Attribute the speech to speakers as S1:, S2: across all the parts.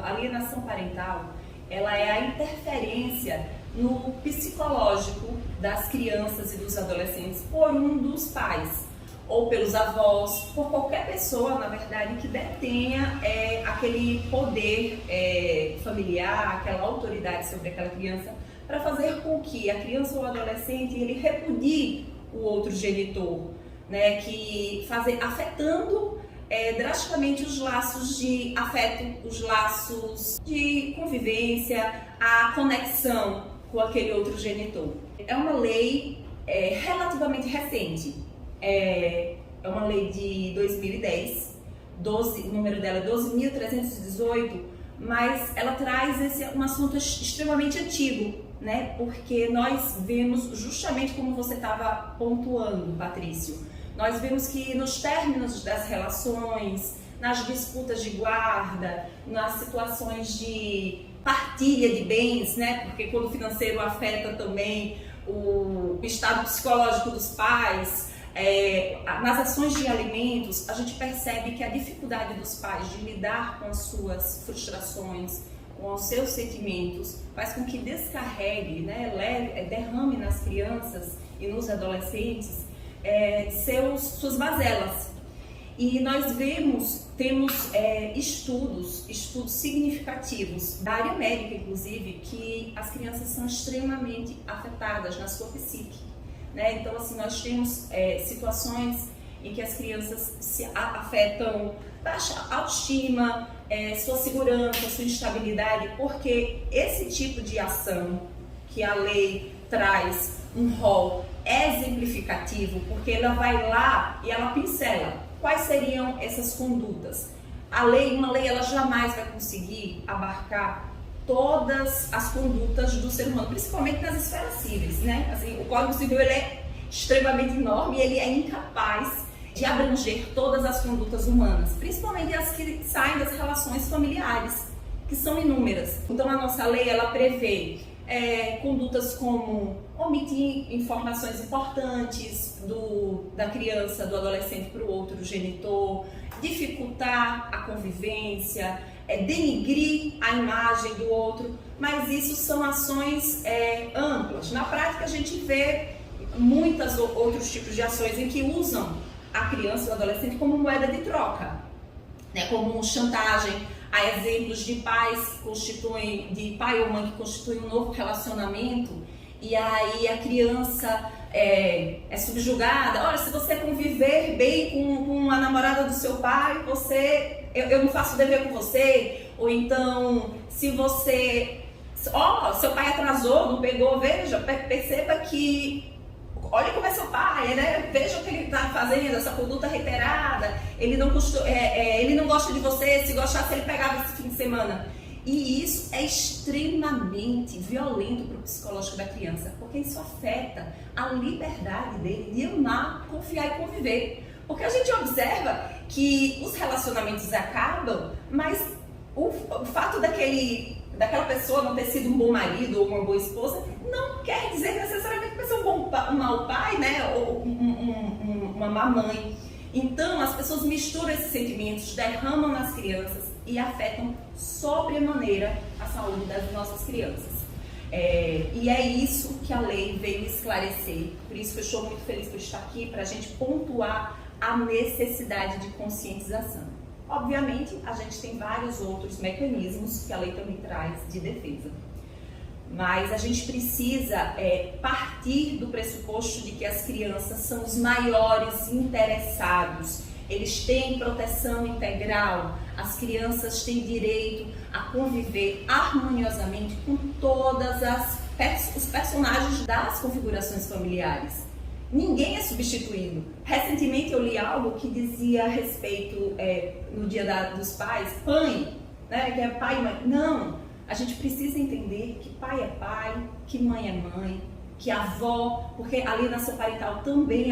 S1: A alienação parental, ela é a interferência no psicológico das crianças e dos adolescentes por um dos pais, ou pelos avós, por qualquer pessoa, na verdade, que detenha aquele poder familiar, aquela autoridade sobre aquela criança, para fazer com que a criança ou o adolescente ele repudie o outro genitor, né, afetando drasticamente os laços de afeto, os laços de convivência, a conexão com aquele outro genitor. É uma lei relativamente recente, é uma lei de 2010, o número dela é 12.318, mas ela traz um assunto extremamente antigo, né? Porque nós vemos, justamente como você estava pontuando, Patrício, nós vemos que nos términos das relações, nas disputas de guarda, nas situações de partilha de bens, né? Porque quando o financeiro afeta também o estado psicológico dos pais, nas ações de alimentos, a gente percebe que a dificuldade dos pais de lidar com as suas frustrações, com os seus sentimentos, faz com que descarregue, né? Derrame nas crianças e nos adolescentes suas mazelas. E nós temos estudos significativos da área médica, inclusive, que as crianças são extremamente afetadas na sua psique, né? Então, assim, nós temos situações em que as crianças se afetam baixa autoestima, sua segurança, sua instabilidade, porque esse tipo de ação que a lei traz um rol exemplificativo, porque ela vai lá e ela pincela quais seriam essas condutas. Uma lei ela jamais vai conseguir abarcar todas as condutas do ser humano, principalmente nas esferas cíveis, né? Assim, o Código Civil ele é extremamente enorme e ele é incapaz de abranger todas as condutas humanas, principalmente as que saem das relações familiares, que são inúmeras. Então a nossa lei ela prevê condutas como omitir informações importantes da criança, do adolescente para o outro genitor, dificultar a convivência, denigrir a imagem do outro, mas isso são ações amplas. Na prática a gente vê muitos outros tipos de ações em que usam a criança e o adolescente como moeda de troca, né? Como chantagem. Há exemplos de pai ou mãe que constituem um novo relacionamento e aí a criança é subjugada. Olha, se você conviver bem com a namorada do seu pai, eu não faço dever com você. Ou então, se você... seu pai atrasou, não pegou, perceba que... Olha como é seu pai, né? Veja o que ele está fazendo, essa conduta reiterada. Ele não gosta de você, se gostasse ele pegava esse fim de semana. E isso é extremamente violento para o psicológico da criança, porque isso afeta a liberdade dele de amar, confiar e conviver. Porque a gente observa que os relacionamentos acabam, mas o fato daquela pessoa não ter sido um bom marido ou uma boa esposa não quer dizer necessariamente que vai ser um mau pai, né? Ou uma má mãe. Então as pessoas misturam esses sentimentos, derramam nas crianças e afetam sobremaneira a saúde das nossas crianças. E é isso que a lei veio esclarecer. Por isso que eu estou muito feliz por estar aqui, para a gente pontuar a necessidade de conscientização. Obviamente, a gente tem vários outros mecanismos que a lei também traz de defesa. Mas a gente precisa partir do pressuposto de que as crianças são os maiores interessados. Eles têm proteção integral, as crianças têm direito a conviver harmoniosamente com todas os personagens das configurações familiares. Ninguém é substituído. Recentemente eu li algo que dizia a respeito, no Dia dos Pais, pai, né, que é pai e mãe. Não, a gente precisa entender que pai é pai, que mãe é mãe, que avó, porque a alienação parental também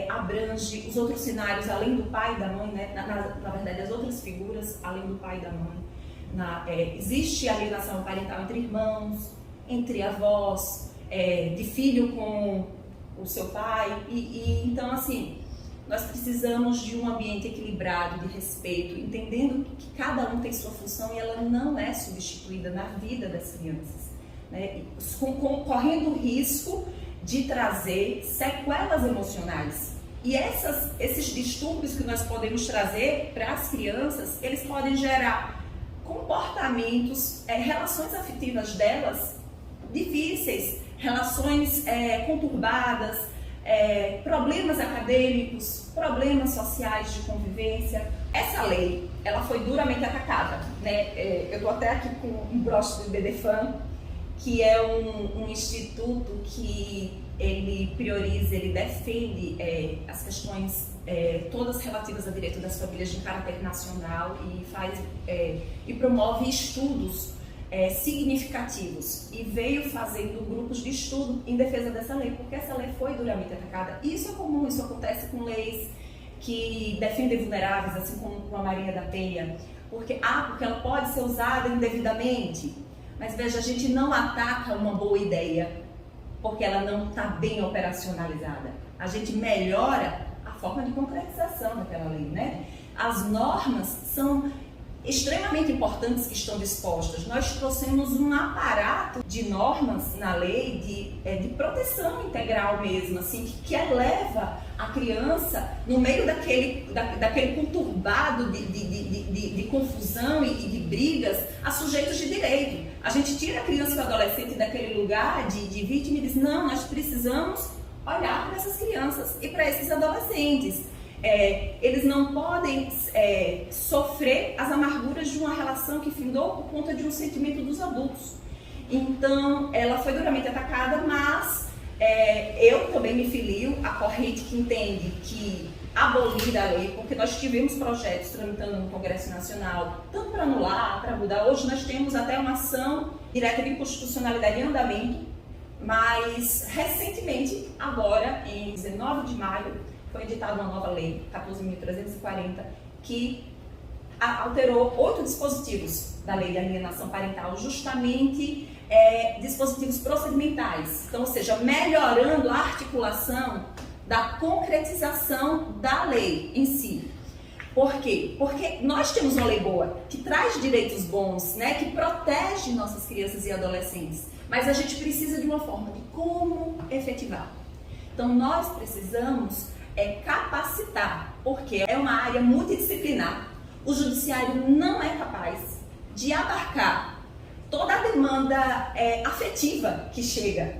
S1: abrange os outros cenários, além do pai e da mãe, né? Na verdade, as outras figuras, além do pai e da mãe. Existe alienação parental entre irmãos, entre avós, de filho com o seu pai, então assim, nós precisamos de um ambiente equilibrado, de respeito, entendendo que cada um tem sua função e ela não é substituída na vida das crianças, né? Correndo o risco de trazer sequelas emocionais. E esses distúrbios que nós podemos trazer para as crianças, eles podem gerar comportamentos, relações afetivas delas difíceis, relações conturbadas, problemas acadêmicos, problemas sociais de convivência. Essa lei, ela foi duramente atacada, né? Eu estou até aqui com um broche do IBDFAN, que é um instituto que ele prioriza, ele defende as questões todas relativas a direito das famílias de caráter nacional e promove estudos significativos e veio fazendo grupos de estudo em defesa dessa lei, porque essa lei foi duramente atacada. E isso é comum, isso acontece com leis que defendem vulneráveis, assim como com a Maria da Penha, porque ela pode ser usada indevidamente. Mas veja, a gente não ataca uma boa ideia porque ela não está bem operacionalizada. A gente melhora a forma de concretização daquela lei, né? As normas são extremamente importantes que estão dispostas. Nós trouxemos um aparato de normas na lei de proteção integral mesmo, assim, que eleva a criança no meio daquele conturbado de confusão e de brigas a sujeitos de direito. A gente tira a criança e o adolescente daquele lugar de vítima e diz, não, nós precisamos olhar para essas crianças e para esses adolescentes. Eles não podem sofrer as amarguras de uma relação que findou por conta de um sentimento dos adultos. Então, ela foi duramente atacada, mas eu também me filio à corrente que entende que abolir a lei, porque nós tivemos projetos tramitando no Congresso Nacional, tanto para anular, para mudar. Hoje nós temos até uma ação direta de inconstitucionalidade em andamento, mas recentemente, agora, em 19 de maio, foi editada uma nova lei, 14.340, que alterou 8 dispositivos da lei de alienação parental, justamente dispositivos procedimentais. Então, ou seja, melhorando a articulação da concretização da lei em si. Por quê? Porque nós temos uma lei boa, que traz direitos bons, né, que protege nossas crianças e adolescentes, mas a gente precisa de uma forma de como efetivar. Então, nós precisamos capacitar, porque é uma área multidisciplinar. O judiciário não é capaz de abarcar toda a demanda afetiva que chega.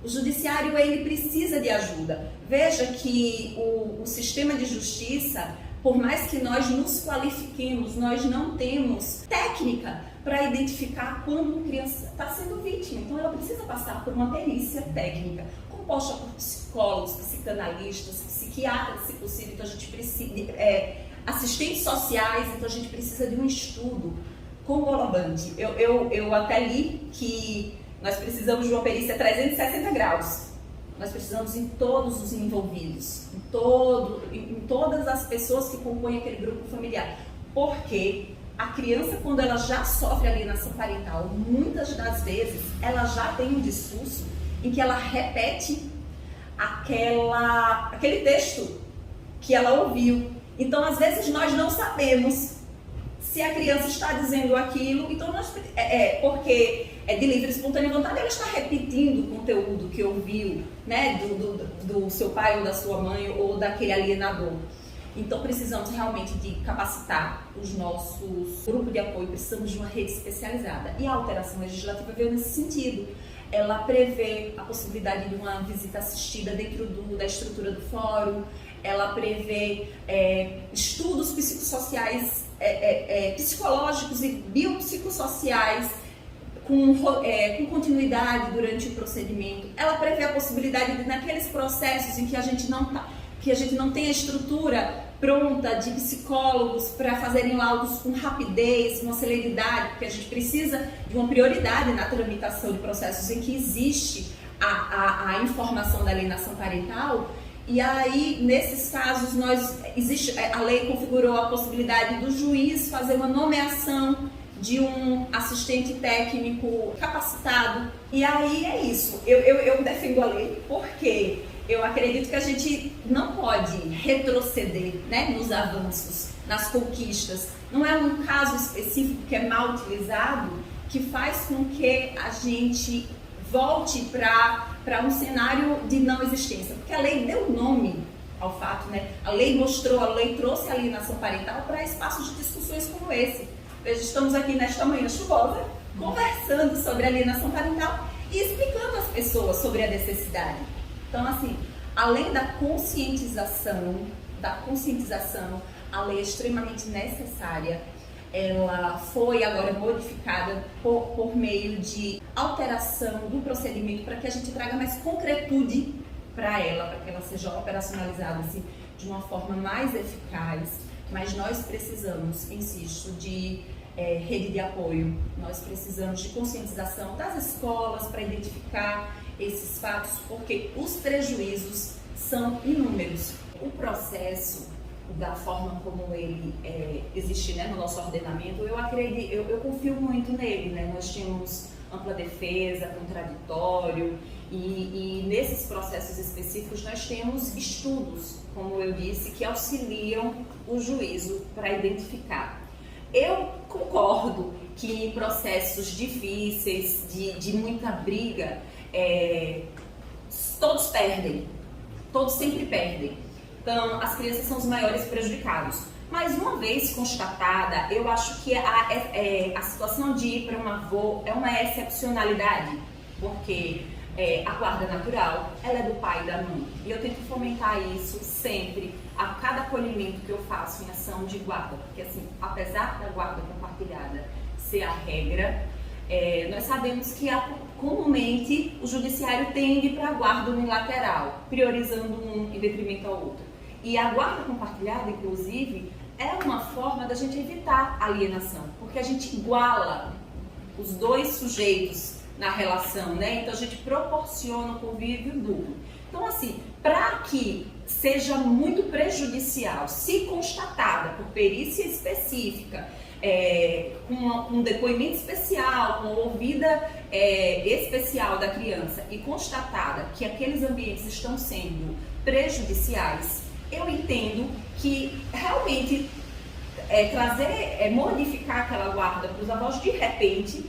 S1: O judiciário, ele precisa de ajuda. Veja que o sistema de justiça, por mais que nós nos qualifiquemos, nós não temos técnica para identificar quando uma criança está sendo vítima. Então, ela precisa passar por uma perícia técnica, composta por psicólogos, psicanalistas, psiquiatras, se possível. Então, a gente precisa assistentes sociais, então a gente precisa de um estudo conglomerante. Eu até li que nós precisamos de uma perícia 360 graus. Nós precisamos em todos os envolvidos, em todas as pessoas que compõem aquele grupo familiar. Porque a criança, quando ela já sofre alienação parental, muitas das vezes ela já tem um discurso em que ela repete aquele texto que ela ouviu. Então, às vezes, nós não sabemos se a criança está dizendo aquilo, então porque de livre e espontânea vontade, ela está repetindo o conteúdo que ouviu, né, do seu pai ou da sua mãe ou daquele alienador. Então, precisamos realmente de capacitar os nossos grupos de apoio, precisamos de uma rede especializada. E a alteração legislativa veio nesse sentido. Ela prevê a possibilidade de uma visita assistida dentro da estrutura do fórum, ela prevê estudos psicossociais, psicológicos e biopsicossociais com continuidade durante o procedimento. Ela prevê a possibilidade de, naqueles processos em que a gente não tem a estrutura pronta de psicólogos para fazerem laudos com rapidez, com celeridade, porque a gente precisa de uma prioridade na tramitação de processos em que existe a informação da alienação parental. E aí, nesses casos, a lei configurou a possibilidade do juiz fazer uma nomeação de um assistente técnico capacitado. E aí é isso, eu defendo a lei porque eu acredito que a gente não pode retroceder, né, nos avanços, nas conquistas. Não é um caso específico que é mal utilizado que faz com que a gente volte para um cenário de não existência. Porque a lei deu nome ao fato, né? A lei trouxe a alienação parental para espaços de discussões como esse. Veja, estamos aqui nesta manhã chuvosa, conversando sobre alienação parental e explicando às pessoas sobre a necessidade. Então, assim, além da conscientização, a lei é extremamente necessária. Ela foi agora modificada por meio de alteração do procedimento para que a gente traga mais concretude para que ela seja operacionalizada assim, de uma forma mais eficaz. Mas nós precisamos, insisto, de rede de apoio, nós precisamos de conscientização das escolas para identificar esses fatos, porque os prejuízos são inúmeros. O processo, da forma como ele existe, né, no nosso ordenamento, eu confio muito nele, né? Nós temos ampla defesa, contraditório e nesses processos específicos nós temos estudos, como eu disse, que auxiliam o juízo para identificar. Eu concordo que em processos difíceis, de muita briga, todos perdem, todos sempre perdem. Então, as crianças são os maiores prejudicados. Mas uma vez constatada, eu acho que a situação de ir para um avô é uma excepcionalidade, porque a guarda natural, ela é do pai e da mãe. E eu tento fomentar isso sempre, a cada acolhimento que eu faço em ação de guarda. Porque, assim, apesar da guarda compartilhada ser a regra, nós sabemos que comumente o judiciário tende para a guarda unilateral, priorizando um em detrimento ao outro. E a guarda compartilhada, inclusive, é uma forma da gente evitar alienação, porque a gente iguala os dois sujeitos na relação, né? Então a gente proporciona o convívio duplo. Então, assim, para que seja muito prejudicial, se constatada por perícia específica, com um depoimento especial, com ouvida especial da criança e constatada que aqueles ambientes estão sendo prejudiciais, eu entendo que realmente modificar aquela guarda para os avós de repente,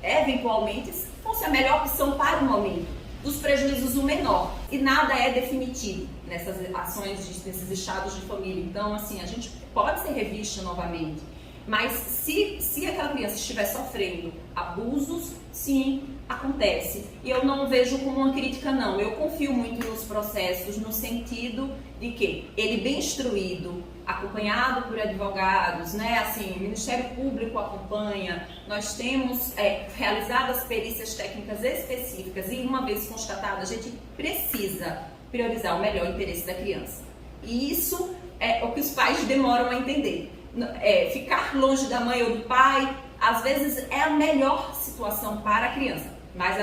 S1: eventualmente, fosse a melhor opção para o momento, dos prejuízos o menor. E nada é definitivo nessas ações, nesses estados de família. Então, assim, a gente pode ser revista novamente. Mas se aquela criança estiver sofrendo abusos, sim, acontece. E eu não vejo como uma crítica, não. Eu confio muito nos processos, no sentido de que ele bem instruído, acompanhado por advogados, né? Assim, o Ministério Público acompanha, nós temos realizadas perícias técnicas específicas e uma vez constatada, a gente precisa priorizar o melhor interesse da criança. E isso é o que os pais demoram a entender. Ficar longe da mãe ou do pai, às vezes é a melhor situação para a criança, mas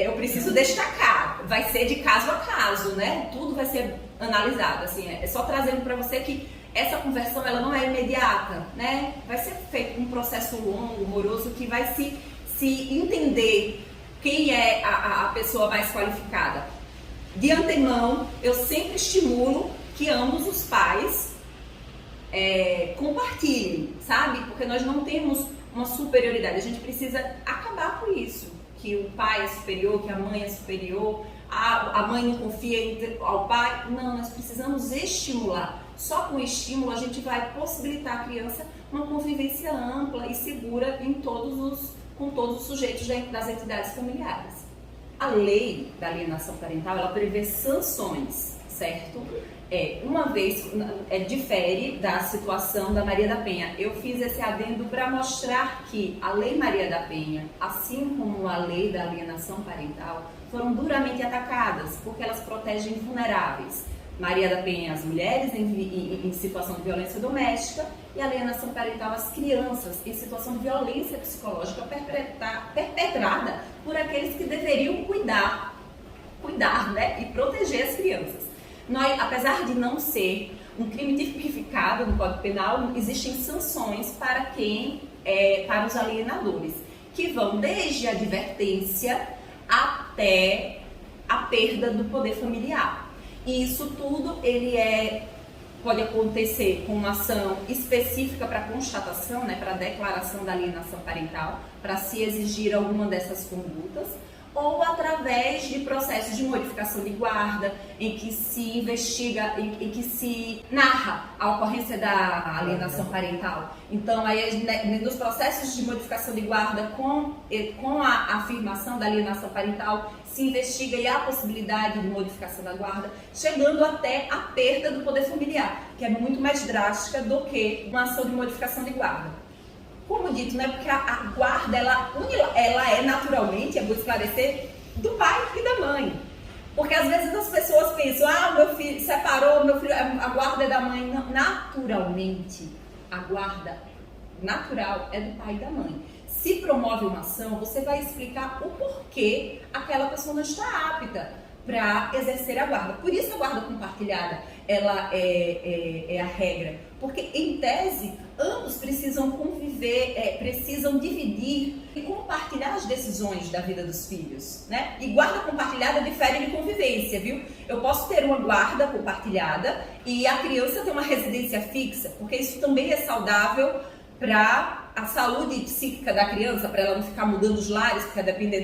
S1: eu preciso destacar, vai ser de caso a caso, né? Tudo vai ser analisado, assim, é só trazendo para você que essa conversão ela não é imediata, né? Vai ser feito um processo longo, moroso, que vai se entender quem é a pessoa mais qualificada. De antemão, eu sempre estimulo que ambos os pais compartilhem, sabe? Porque nós não temos uma superioridade, a gente precisa acabar com isso, que o pai é superior, que a mãe é superior, a mãe não confia ao pai. Não, nós precisamos estimular. Só com estímulo a gente vai possibilitar à criança uma convivência ampla e segura com todos os sujeitos das entidades familiares. A lei da alienação parental, ela prevê sanções, certo? Uma vez, difere da situação da Maria da Penha. Eu fiz esse adendo para mostrar que a Lei Maria da Penha, assim como a Lei da Alienação Parental, foram duramente atacadas, porque elas protegem vulneráveis. Maria da Penha, as mulheres em situação de violência doméstica, e a alienação parental, as crianças em situação de violência psicológica perpetrada por aqueles que deveriam cuidar, né, e proteger as crianças. Apesar de não ser um crime tipificado no Código Penal, existem sanções para para os alienadores, que vão desde a advertência até a perda do poder familiar. E isso tudo pode acontecer com uma ação específica para constatação, né, para declaração da alienação parental, para se exigir alguma dessas condutas, ou através de processos de modificação de guarda, em que se investiga, em que se narra a ocorrência da alienação parental. Então, aí, nos processos de modificação de guarda, com a afirmação da alienação parental, se investiga e há a possibilidade de modificação da guarda, chegando até a perda do poder familiar, que é muito mais drástica do que uma ação de modificação de guarda. Como dito, né, porque a guarda, ela é naturalmente, é bom esclarecer, do pai e da mãe. Porque às vezes as pessoas pensam, meu filho separou, meu filho, a guarda é da mãe. Não, naturalmente, a guarda natural é do pai e da mãe. Se promove uma ação, você vai explicar o porquê aquela pessoa não está apta para exercer a guarda. Por isso a guarda compartilhada, ela é a regra. Porque, em tese, ambos precisam conviver, precisam dividir e compartilhar as decisões da vida dos filhos, né? E guarda compartilhada difere de convivência, viu? Eu posso ter uma guarda compartilhada e a criança ter uma residência fixa, porque isso também é saudável para a saúde psíquica da criança, para ela não ficar mudando os lares, porque depender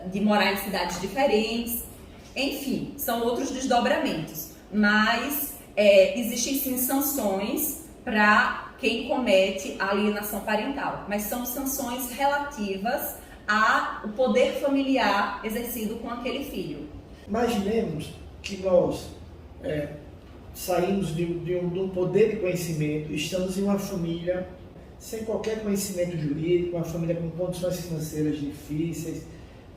S1: de morar em cidades diferentes. Enfim, são outros desdobramentos, mas existem sim sanções para quem comete a alienação parental, mas são sanções relativas ao poder familiar exercido com aquele filho.
S2: Imaginemos que nós saímos de um poder de conhecimento, estamos em uma família sem qualquer conhecimento jurídico, uma família com condições financeiras difíceis,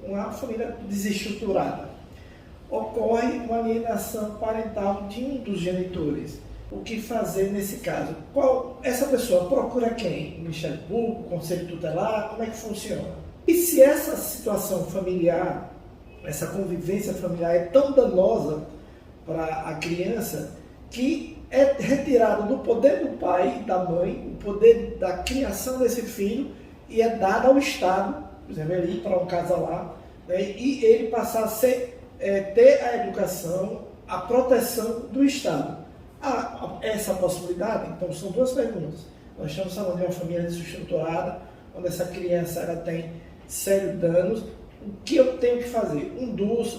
S2: uma família desestruturada. Ocorre uma alienação parental de um dos genitores. O que fazer nesse caso? Essa pessoa procura quem? O Ministério Público, o Conselho Tutelar? Como é que funciona? E se essa situação familiar, essa convivência familiar é tão danosa para a criança que é retirado do poder do pai e da mãe, o poder da criação desse filho, e é dado ao Estado, por exemplo, ele ir para um casalar, né, e ele passar a ter a educação, a proteção do Estado. Há essa possibilidade? Então, são duas perguntas. Nós estamos falando de uma família desestruturada, onde essa criança ela tem sérios danos. O que eu tenho que fazer?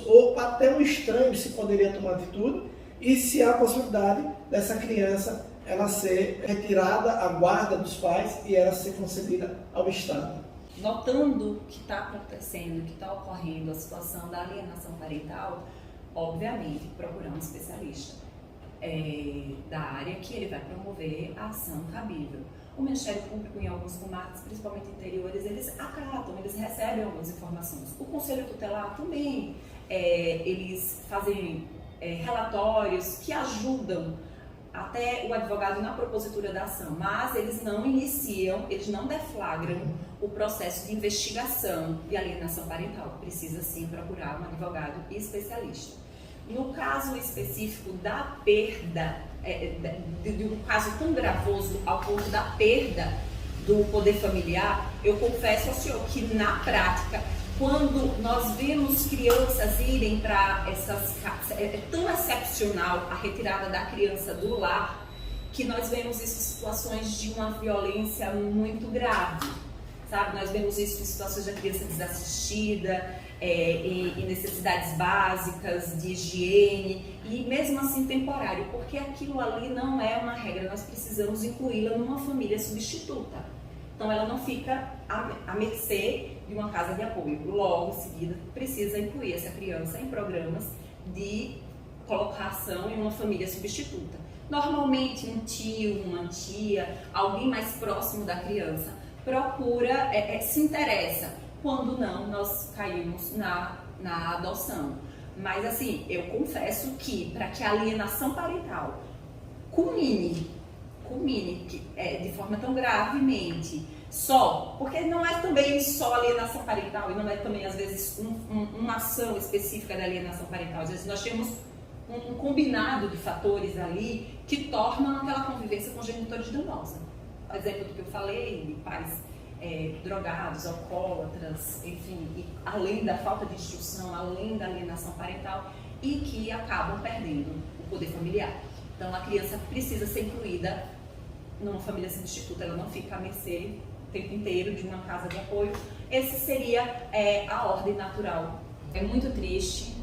S2: Ou até um estranho se poderia tomar atitude, e se há a possibilidade dessa criança ela ser retirada à guarda dos pais e ela ser concedida ao Estado.
S1: Notando que está acontecendo, que está ocorrendo a situação da alienação parental, obviamente procurar um especialista da área que ele vai promover a ação cabível. O Ministério Público, em alguns comarcas, principalmente interiores, eles acatam, eles recebem algumas informações. O Conselho Tutelar também, eles fazem relatórios que ajudam até o advogado na propositura da ação, mas eles não iniciam, eles não deflagram o processo de investigação de alienação parental. Precisa sim procurar um advogado especialista. No caso específico da perda, de um caso tão gravoso ao ponto da perda do poder familiar, eu confesso ao senhor que na prática, quando nós vemos crianças irem para essas casas, é tão excepcional a retirada da criança do lar, que nós vemos isso em situações de uma violência muito grave, sabe? Nós vemos isso em situações da criança desassistida, em necessidades básicas de higiene, e mesmo assim temporário, porque aquilo ali não é uma regra, nós precisamos incluí-la numa família substituta. Então ela não fica à mercê de uma casa de apoio. Logo em seguida, precisa incluir essa criança em programas de colocação em uma família substituta. Normalmente um tio, uma tia, alguém mais próximo da criança procura, se interessa. Quando não, nós caímos na adoção. Mas assim, eu confesso que para que a alienação parental culmine de forma tão gravemente, porque não é também só alienação parental, e não é também às vezes uma ação específica da alienação parental. Às vezes nós temos um combinado de fatores ali que tornam aquela convivência com genitores danosa. Por exemplo, do que eu falei, de pais drogados, alcoólatras, enfim, e além da falta de instrução, além da alienação parental, e que acabam perdendo o poder familiar. Então a criança precisa ser incluída numa família substituta, ela não fica à mercê o tempo inteiro de uma casa de apoio. Essa seria a ordem natural. É muito triste,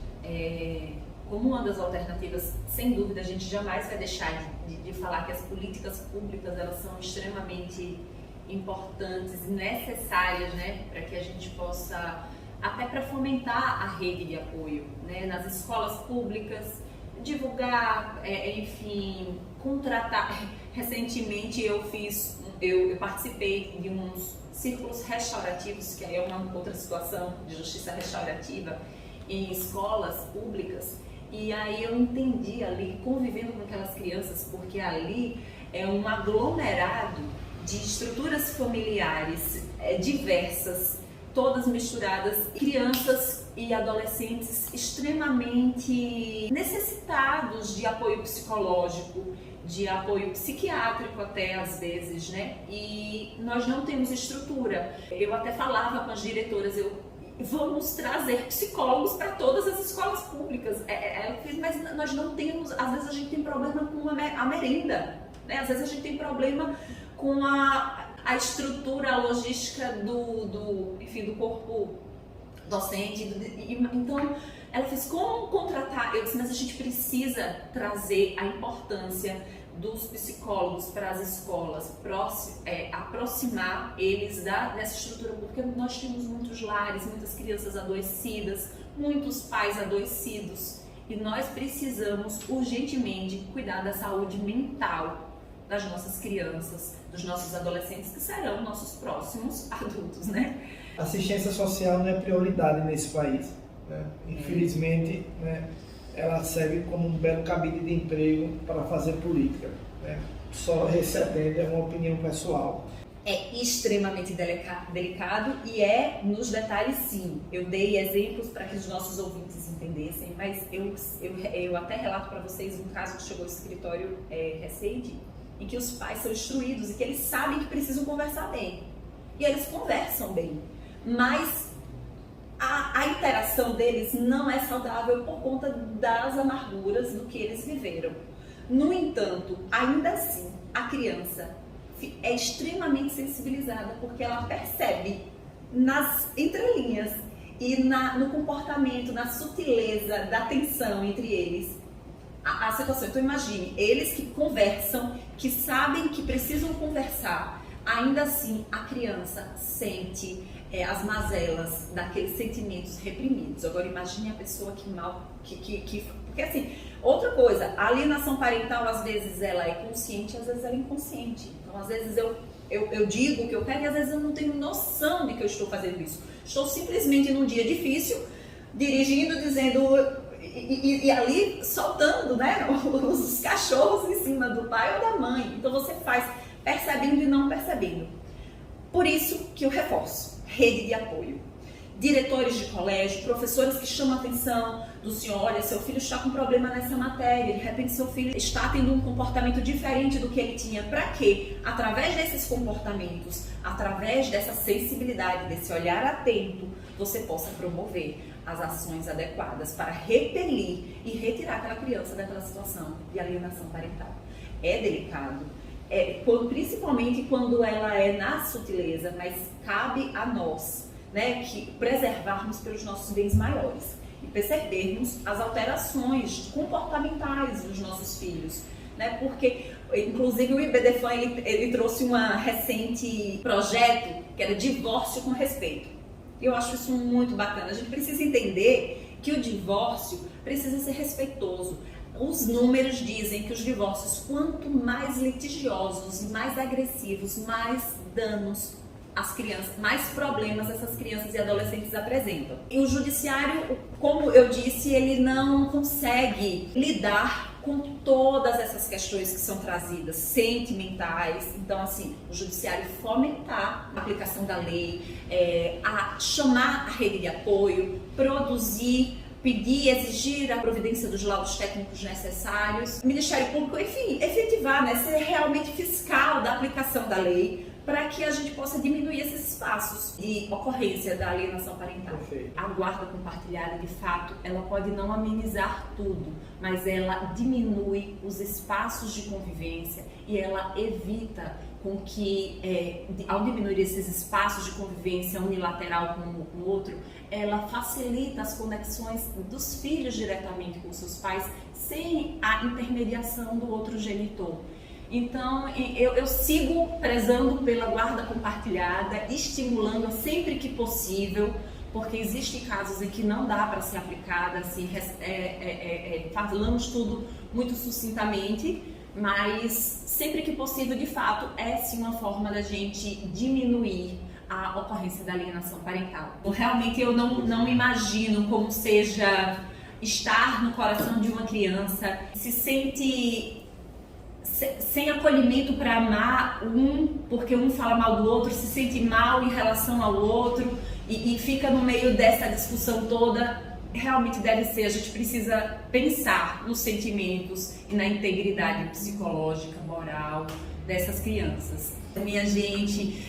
S1: como uma das alternativas, sem dúvida, a gente jamais vai deixar de falar que as políticas públicas, elas são extremamente importantes e necessárias, né, para que a gente possa, até para fomentar a rede de apoio, né, nas escolas públicas, divulgar, enfim, contratar. Recentemente eu participei de uns círculos restaurativos, que é uma outra situação de justiça restaurativa em escolas públicas, e aí eu entendi ali, convivendo com aquelas crianças, porque ali é um aglomerado de estruturas familiares diversas, todas misturadas, crianças e adolescentes extremamente necessitados de apoio psicológico, de apoio psiquiátrico até às vezes, né? E nós não temos estrutura. Eu até falava com as diretoras, vamos trazer psicólogos para todas as escolas públicas, mas nós não temos, às vezes a gente tem problema com a merenda, né? Às vezes a gente tem problema com a estrutura, a logística do corpo docente. Então, ela fez como contratar. Eu disse, mas a gente precisa trazer a importância dos psicólogos para as escolas, aproximar eles dessa estrutura, porque nós temos muitos lares, muitas crianças adoecidas, muitos pais adoecidos, e nós precisamos urgentemente cuidar da saúde mental das nossas crianças, dos nossos adolescentes, que serão nossos próximos adultos, né?
S2: Assistência social não é prioridade nesse país, né? Infelizmente, né, ela serve como um belo cabide de emprego para fazer política, né? Só recebendo, é uma opinião pessoal.
S1: É extremamente delicado e nos detalhes, sim. Eu dei exemplos para que os nossos ouvintes entendessem, mas eu até relato para vocês um caso que chegou ao escritório recente, em que os pais são instruídos e que eles sabem que precisam conversar bem. E eles conversam bem, mas a interação deles não é saudável por conta das amarguras do que eles viveram. No entanto, ainda assim, a criança é extremamente sensibilizada, porque ela percebe nas entrelinhas e no comportamento, na sutileza da tensão entre eles a situação. Então imagine, eles que conversam, que sabem que precisam conversar, ainda assim a criança sente as mazelas daqueles sentimentos reprimidos. Agora imagine a pessoa porque assim, outra coisa, a alienação parental às vezes ela é consciente, às vezes ela é inconsciente. Então às vezes eu digo o que eu quero e às vezes eu não tenho noção de que eu estou fazendo isso. Estou simplesmente num dia difícil, dirigindo, dizendo e ali soltando, né, os cachorros em cima do pai ou da mãe. Então você faz percebendo e não percebendo. Por isso que eu reforço, rede de apoio. Diretores de colégio, professores que chamam a atenção do senhor, olha, seu filho está com problema nessa matéria, de repente seu filho está tendo um comportamento diferente do que ele tinha. Para quê? Através desses comportamentos, através dessa sensibilidade, desse olhar atento, você possa promover as ações adequadas para repelir e retirar aquela criança daquela situação de alienação parental. É delicado, principalmente quando ela é na sutileza, mas cabe a nós, né, que preservarmos pelos nossos bens maiores e percebermos as alterações comportamentais dos nossos filhos, né, porque inclusive o IBDFAN ele trouxe um recente projeto que era divórcio com respeito. Eu acho isso muito bacana. A gente precisa entender que o divórcio precisa ser respeitoso. Os números dizem que os divórcios, quanto mais litigiosos, mais agressivos, mais danos às crianças, mais problemas essas crianças e adolescentes apresentam. E o judiciário, como eu disse, ele não consegue lidar com todas essas questões que são trazidas, sentimentais. Então, assim, o judiciário fomentar a aplicação da lei, a chamar a rede de apoio, produzir pedir, exigir a providência dos laudos técnicos necessários. O Ministério Público, enfim, efetivar, né, ser realmente fiscal da aplicação da lei, para que a gente possa diminuir esses espaços de ocorrência da alienação parental.
S2: Perfeito.
S1: A guarda compartilhada, de fato, ela pode não amenizar tudo, mas ela diminui os espaços de convivência e ela evita com que, ao diminuir esses espaços de convivência unilateral com o outro, ela facilita as conexões dos filhos diretamente com seus pais, sem a intermediação do outro genitor. Então, eu sigo prezando pela guarda compartilhada, estimulando sempre que possível, porque existem casos em que não dá para ser aplicada, assim, falamos tudo muito sucintamente, mas sempre que possível, de fato, é sim uma forma da gente diminuir a ocorrência da alienação parental. Realmente eu não imagino como seja estar no coração de uma criança, se sente sem acolhimento para amar porque um fala mal do outro, se sente mal em relação ao outro e fica no meio dessa discussão toda. Realmente deve ser, a gente precisa pensar nos sentimentos e na integridade psicológica, moral dessas crianças. Minha gente,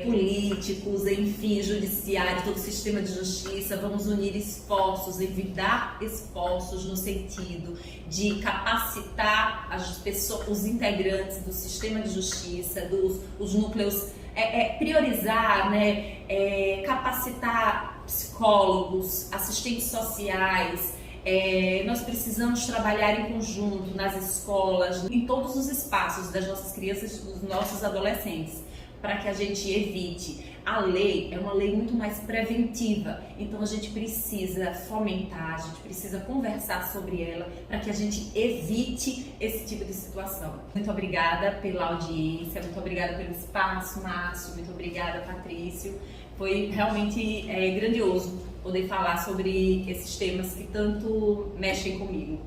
S1: políticos, enfim, judiciário, todo o sistema de justiça, vamos unir esforços, envidar esforços no sentido de capacitar as pessoas, os integrantes do sistema de justiça, os núcleos, priorizar, né, capacitar psicólogos, assistentes sociais. Nós precisamos trabalhar em conjunto nas escolas, em todos os espaços das nossas crianças e dos nossos adolescentes, para que a gente evite. A lei é uma lei muito mais preventiva, então a gente precisa fomentar, a gente precisa conversar sobre ela para que a gente evite esse tipo de situação. Muito obrigada pela audiência, muito obrigada pelo espaço, Márcio, muito obrigada, Patrício. Foi realmente grandioso poder falar sobre esses temas que tanto mexem comigo.